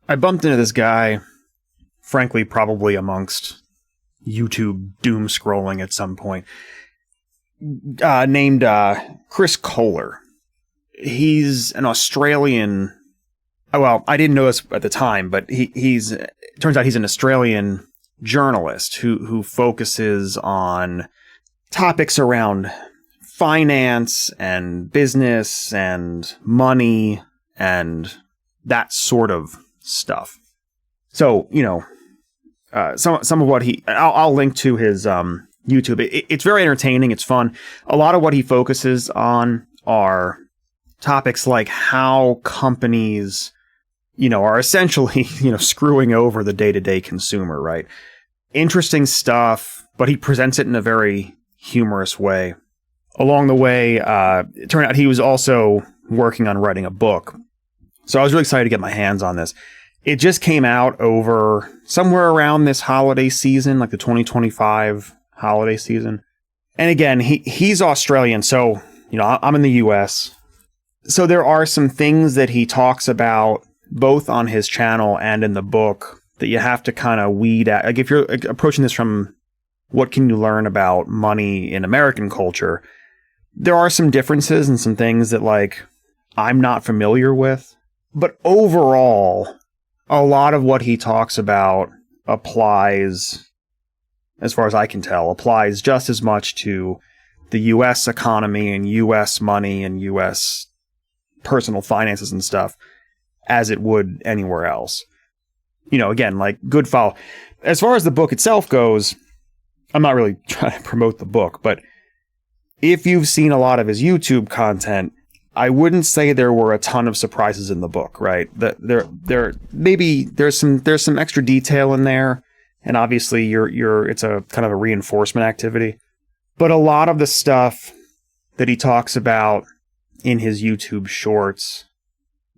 I bumped into this guy, frankly, probably amongst YouTube doom scrolling at some point, named Chris Kohler. He's an Australian. Well, I didn't know this at the time, but turns out he's an Australian journalist who focuses on topics around finance and business and money and that sort of stuff. So, some of what I'll link to his YouTube. It's very entertaining. It's fun. A lot of what he focuses on are topics like how companies, are essentially, screwing over the day-to-day consumer, right? Interesting stuff, but he presents it in a very humorous way. Along the way, it turned out he was also working on writing a book. So I was really excited to get my hands on this. It just came out over somewhere around this holiday season, like the 2025 holiday season. And again, he's Australian, so, I'm in the US. So there are some things that he talks about both on his channel and in the book that you have to kind of weed out. Like if you're approaching this from what can you learn about money in American culture, there are some differences and some things that I'm not familiar with. But overall, a lot of what he talks about applies, as far as I can tell, applies just as much to the U.S. economy and U.S. money and U.S. personal finances and stuff as it would anywhere else. Again, good follow. As far as the book itself goes, I'm not really trying to promote the book, but if you've seen a lot of his YouTube content, I wouldn't say there were a ton of surprises in the book, right? There's some extra detail in there, and obviously it's a kind of a reinforcement activity. But a lot of the stuff that he talks about in his YouTube shorts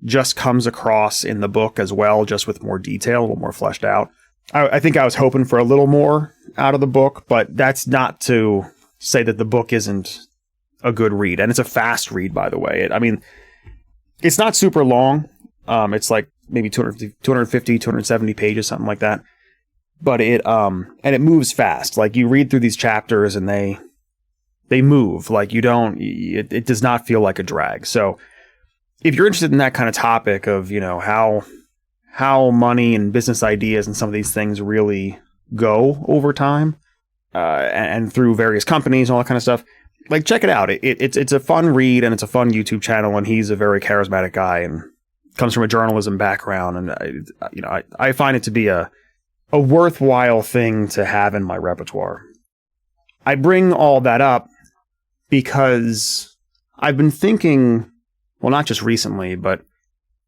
just comes across in the book as well, just with more detail, a little more fleshed out. I think I was hoping for a little more out of the book, but that's not to say that the book isn't a good read. And it's a fast read, by the way. It's not super long. It's like maybe 250, 270 pages, something like that. But it moves fast. You read through these chapters and they move. It does not feel like a drag. So if you're interested in that kind of topic of, how money and business ideas and some of these things really go over time, and through various companies and all that kind of stuff, check it out. It's a fun read, and it's a fun YouTube channel, and he's a very charismatic guy and comes from a journalism background, and I find it to be a worthwhile thing to have in my repertoire. I bring all that up because I've been thinking, well, not just recently, but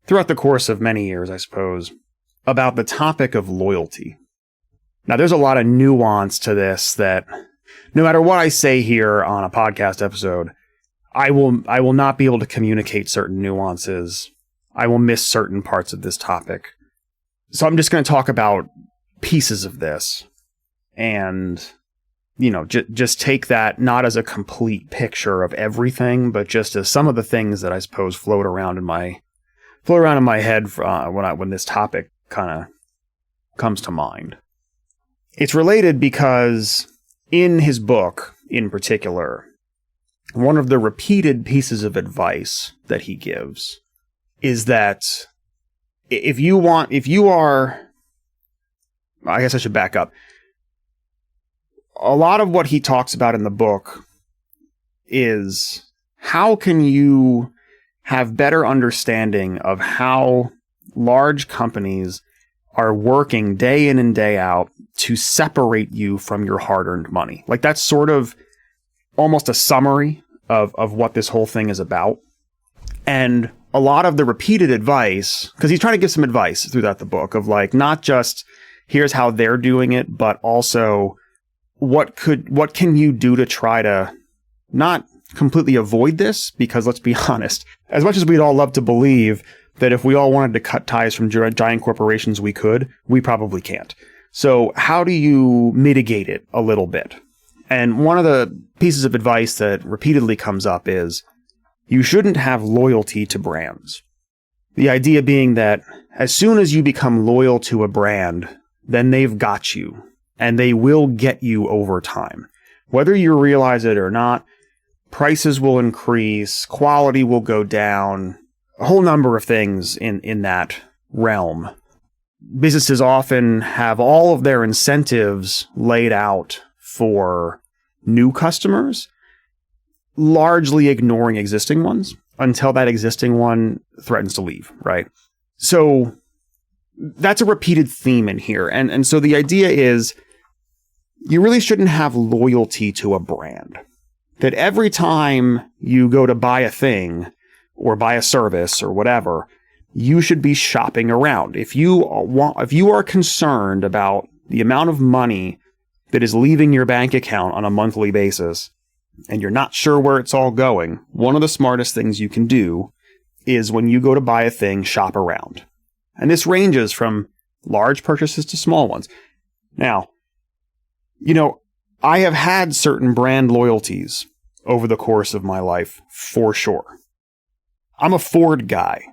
throughout the course of many years, I suppose, about the topic of loyalty. Now, there's a lot of nuance to this that no matter what I say here on a podcast episode, I will not be able to communicate certain nuances. I will miss certain parts of this topic. So I'm just going to talk about pieces of this and, just take that not as a complete picture of everything, but just as some of the things that I suppose float around in my head when this topic kind of comes to mind. It's related because in his book, in particular, one of the repeated pieces of advice that he gives is that I guess I should back up. A lot of what he talks about in the book is how can you have better understanding of how large companies are working day in and day out to separate you from your hard-earned money. That's sort of almost a summary of what this whole thing is about. And a lot of the repeated advice, because he's trying to give some advice throughout the book of not just here's how they're doing it, but also what can you do to try to not completely avoid this? Because let's be honest, as much as we'd all love to believe that if we all wanted to cut ties from giant corporations, we probably can't. So how do you mitigate it a little bit? And one of the pieces of advice that repeatedly comes up is you shouldn't have loyalty to brands. The idea being that As soon as you become loyal to a brand, then they've got you, and they will get you over time. Whether you realize it or not, prices will increase, quality will go down, a whole number of things in that realm. Businesses often have all of their incentives laid out for new customers, largely ignoring existing ones until that existing one threatens to leave, right? So that's a repeated theme in here. And so the idea is you really shouldn't have loyalty to a brand. That every time you go to buy a thing or buy a service or whatever, you should be shopping around. If you are concerned about the amount of money that is leaving your bank account on a monthly basis, and you're not sure where it's all going, one of the smartest things you can do is when you go to buy a thing, shop around. And this ranges from large purchases to small ones. Now, I have had certain brand loyalties over the course of my life, for sure. I'm a Ford guy.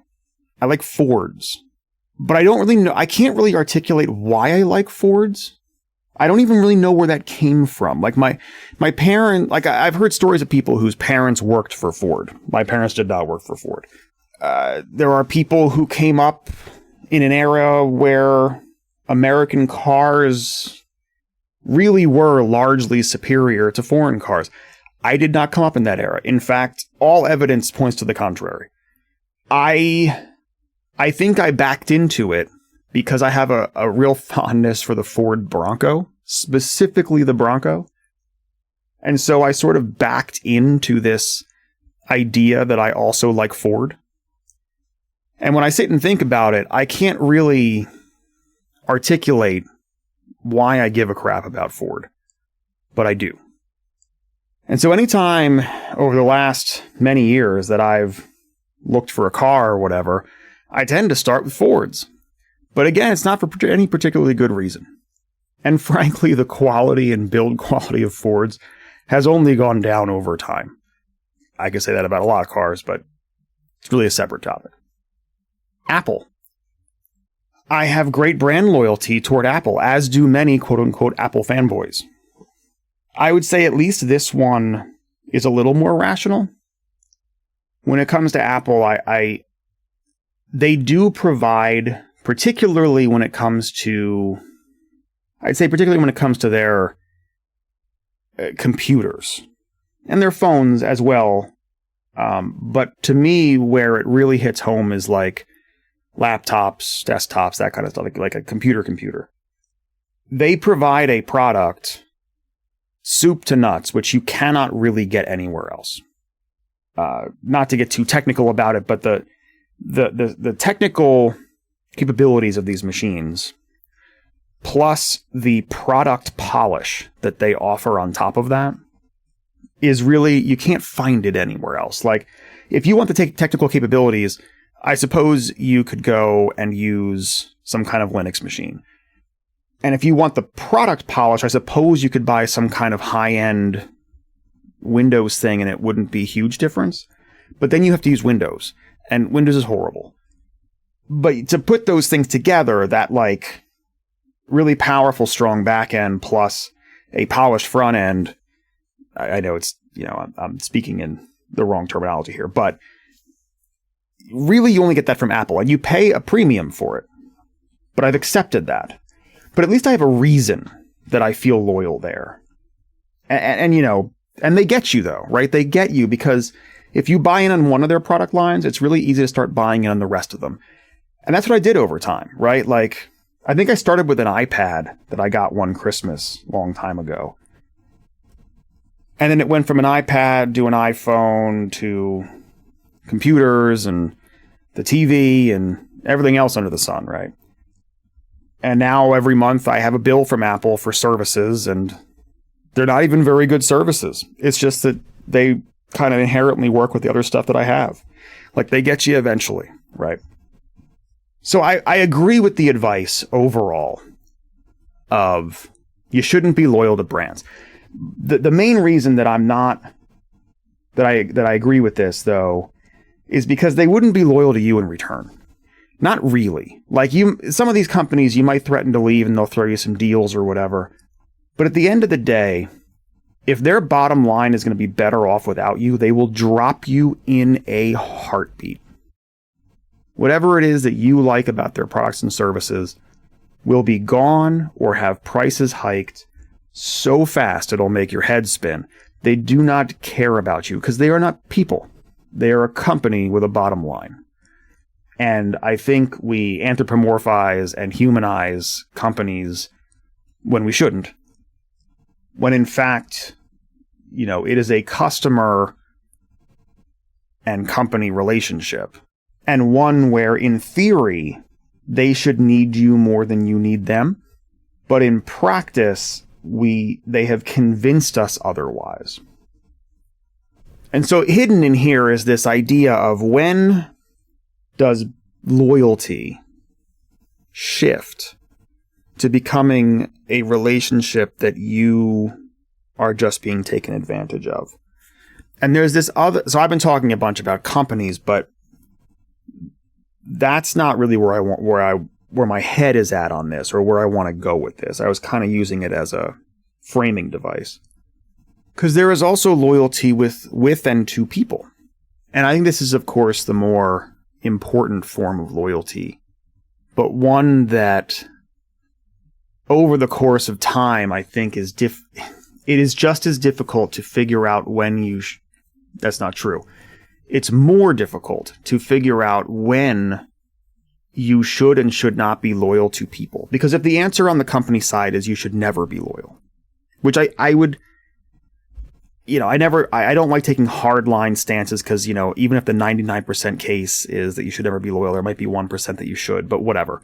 I like Fords. But I don't really know, I can't really articulate why I like Fords. I don't even really know where that came from. Like my parent, like I've heard stories of people whose parents worked for Ford. My parents did not work for Ford. There are people who came up in an era where American cars really were largely superior to foreign cars. I did not come up in that era. In fact, all evidence points to the contrary. I think I backed into it because I have a real fondness for the Ford Bronco, specifically the Bronco. And so I sort of backed into this idea that I also like Ford. And when I sit and think about it, I can't really articulate why I give a crap about Ford, but I do. And so anytime over the last many years that I've looked for a car or whatever, I tend to start with Fords. But again, it's not for any particularly good reason. And frankly, the quality and build quality of Fords has only gone down over time. I could say that about a lot of cars, but it's really a separate topic. Apple. I have great brand loyalty toward Apple, as do many quote-unquote Apple fanboys. I would say at least this one is a little more rational. When it comes to Apple, they do provide, particularly when it comes to their computers and their phones as well. But to me, where it really hits home is like laptops, desktops, that kind of stuff, like a computer. They provide a product, soup to nuts, which you cannot really get anywhere else. Not to get too technical about it, but the technical capabilities of these machines, plus the product polish that they offer on top of that, is really, you can't find it anywhere else. Like, if you want the technical capabilities, I suppose you could go and use some kind of Linux machine. And if you want the product polish, I suppose you could buy some kind of high-end Windows thing and it wouldn't be a huge difference. But then you have to use Windows, and Windows is horrible. But to put those things together, that like really powerful, strong back end plus a polished front end, I know it's, I'm speaking in the wrong terminology here, but really you only get that from Apple, and you pay a premium for it. But I've accepted that. But at least I have a reason that I feel loyal there. And they get you though, right? They get you because if you buy in on one of their product lines, it's really easy to start buying in on the rest of them. And that's what I did over time, right? Like, I think I started with an iPad that I got one Christmas a long time ago. And then it went from an iPad to an iPhone to computers and the TV and everything else under the sun, right? And now every month I have a bill from Apple for services, and they're not even very good services. It's just that they kind of inherently work with the other stuff that I have. Like, they get you eventually, right? So I agree with the advice overall of you shouldn't be loyal to brands. The main reason that I agree with this though is because they wouldn't be loyal to you in return. Not really. Like some of these companies, you might threaten to leave and they'll throw you some deals or whatever. But at the end of the day, if their bottom line is going to be better off without you, they will drop you in a heartbeat. Whatever it is that you like about their products and services will be gone or have prices hiked so fast it'll make your head spin. They do not care about you because they are not people. They are a company with a bottom line. And I think we anthropomorphize and humanize companies when we shouldn't. When in fact, it is a customer and company relationship. And one where, in theory, they should need you more than you need them. But in practice, they have convinced us otherwise. And so hidden in here is this idea of when does loyalty shift to becoming a relationship that you are just being taken advantage of. And there's this other, so I've been talking a bunch about companies, but that's not really where my head is at on this, or where I want to go with this. I was kind of using it as a framing device. Because there is also loyalty with and to people. And I think this is, of course, the more important form of loyalty, but one that over the course of time, I think it is just as difficult to figure out when that's not true. It's more difficult to figure out when you should and should not be loyal to people. Because if the answer on the company side is you should never be loyal, which I would, I don't like taking hard line stances because, even if the 99% case is that you should never be loyal, there might be 1% that you should, but whatever.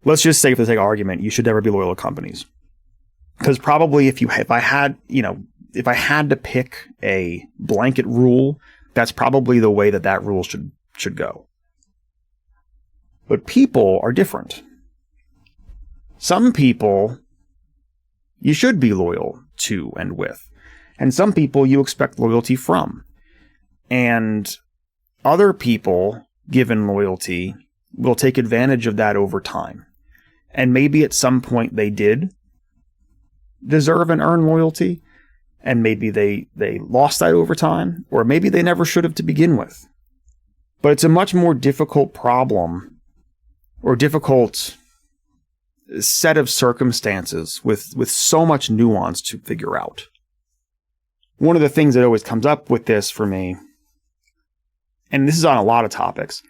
Let's just say, for the sake of argument, you should never be loyal to companies. Because probably if I had to pick a blanket rule, that's probably the way that rule should go. But people are different. Some people you should be loyal to and with. And some people you expect loyalty from. And other people, given loyalty, will take advantage of that over time. And maybe at some point they did deserve and earn loyalty. And maybe they lost that over time. Or maybe they never should have to begin with. But it's a much more difficult problem, or difficult set of circumstances with so much nuance to figure out. One of the things that always comes up with this for me, and this is on a lot of topics,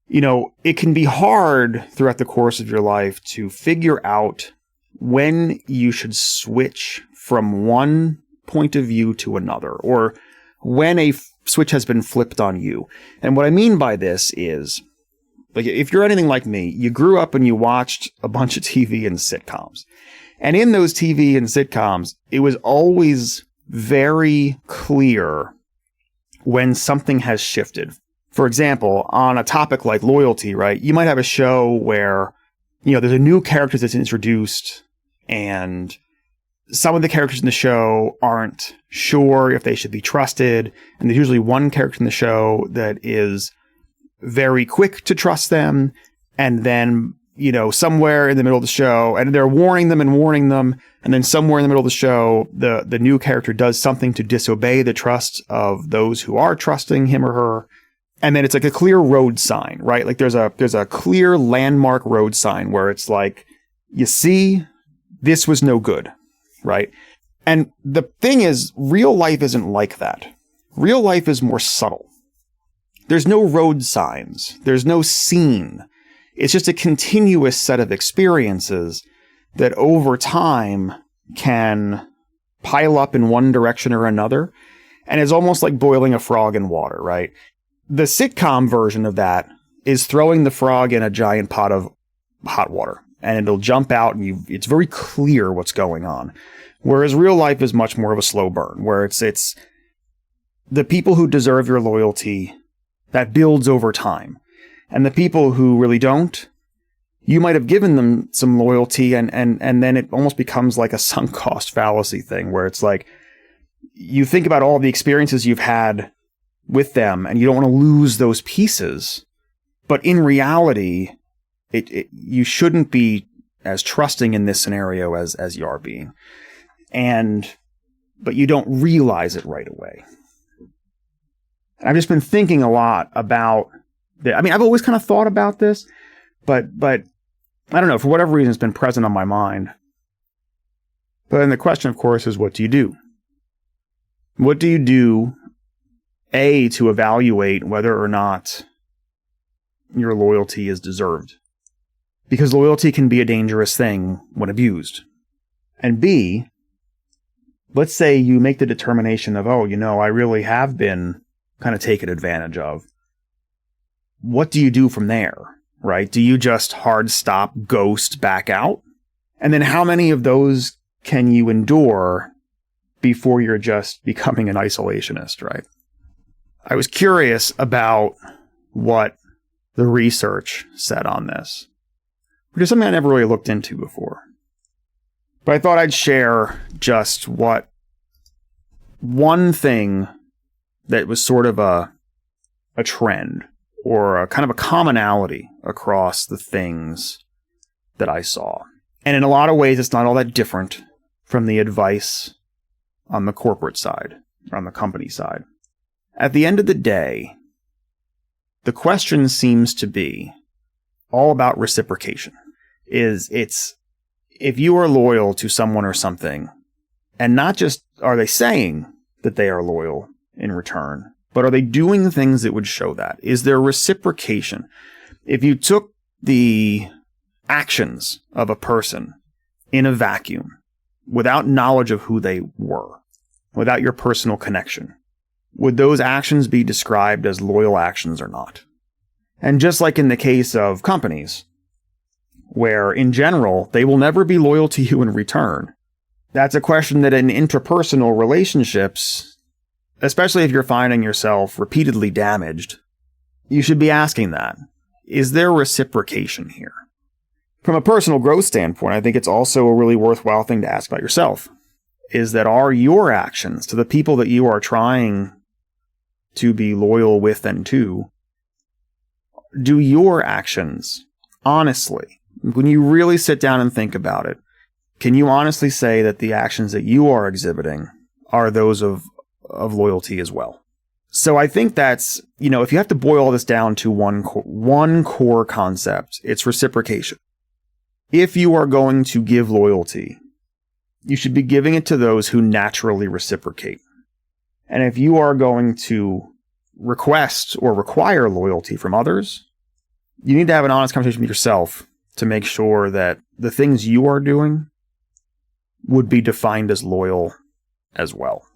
it can be hard throughout the course of your life to figure out when you should switch from one point of view to another, or when a switch has been flipped on you. And what I mean by this is, like, if you're anything like me, you grew up and you watched a bunch of TV and sitcoms. And in those TV and sitcoms, it was always very clear when something has shifted. For example, on a topic like loyalty, right? You might have a show where, there's a new character that's introduced, and some of the characters in the show aren't sure if they should be trusted. And there's usually one character in the show that is very quick to trust them. And then, somewhere in the middle of the show, and they're warning them. And then somewhere in the middle of the show, the new character does something to disobey the trust of those who are trusting him or her. And then it's like a clear road sign, right? Like there's a clear landmark road sign where it's like, you see, this was no good, right? And the thing is, real life isn't like that. Real life is more subtle. There's no road signs. There's no scene. It's just a continuous set of experiences that over time can pile up in one direction or another. And it's almost like boiling a frog in water, right? The sitcom version of that is throwing the frog in a giant pot of hot water, and it'll jump out and it's very clear what's going on. Whereas real life is much more of a slow burn, where it's the people who deserve your loyalty that builds over time. And the people who really don't, you might have given them some loyalty and then it almost becomes like a sunk cost fallacy thing, where it's like you think about all the experiences you've had with them and you don't want to lose those pieces, But in reality, you shouldn't be as trusting in this scenario as you are being. But you don't realize it right away. And I've just been thinking a lot about I've always kind of thought about this, but I don't know, for whatever reason, it's been present on my mind. But then the question, of course, is what do you do? What do you do, A, to evaluate whether or not your loyalty is deserved? Because loyalty can be a dangerous thing when abused. And B, let's say you make the determination of, I really have been kind of taken advantage of. What do you do from there, right? Do you just hard stop, ghost, back out? And then how many of those can you endure before you're just becoming an isolationist, right? I was curious about what the research said on this, which is something I never really looked into before. But I thought I'd share just what one thing that was sort of a trend or a kind of a commonality across the things that I saw. And in a lot of ways, it's not all that different from the advice on the corporate side or on the company side. At the end of the day, the question seems to be all about reciprocation. It's if you are loyal to someone or something, and not just are they saying that they are loyal in return, but are they doing things that would show that? Is there reciprocation? If you took the actions of a person in a vacuum, without knowledge of who they were, without your personal connection, would those actions be described as loyal actions or not? And just like in the case of companies, where in general, they will never be loyal to you in return, that's a question that in interpersonal relationships, especially if you're finding yourself repeatedly damaged, you should be asking that. Is there reciprocation here? From a personal growth standpoint, I think it's also a really worthwhile thing to ask about yourself. Is that are your actions to the people that you are trying to be loyal with and to, do your actions, honestly, when you really sit down and think about it, can you honestly say that the actions that you are exhibiting are those of loyalty as well? So I think that's, if you have to boil all this down to one core concept, it's reciprocation. If you are going to give loyalty, you should be giving it to those who naturally reciprocate. And if you are going to request or require loyalty from others, you need to have an honest conversation with yourself to make sure that the things you are doing would be defined as loyal as well.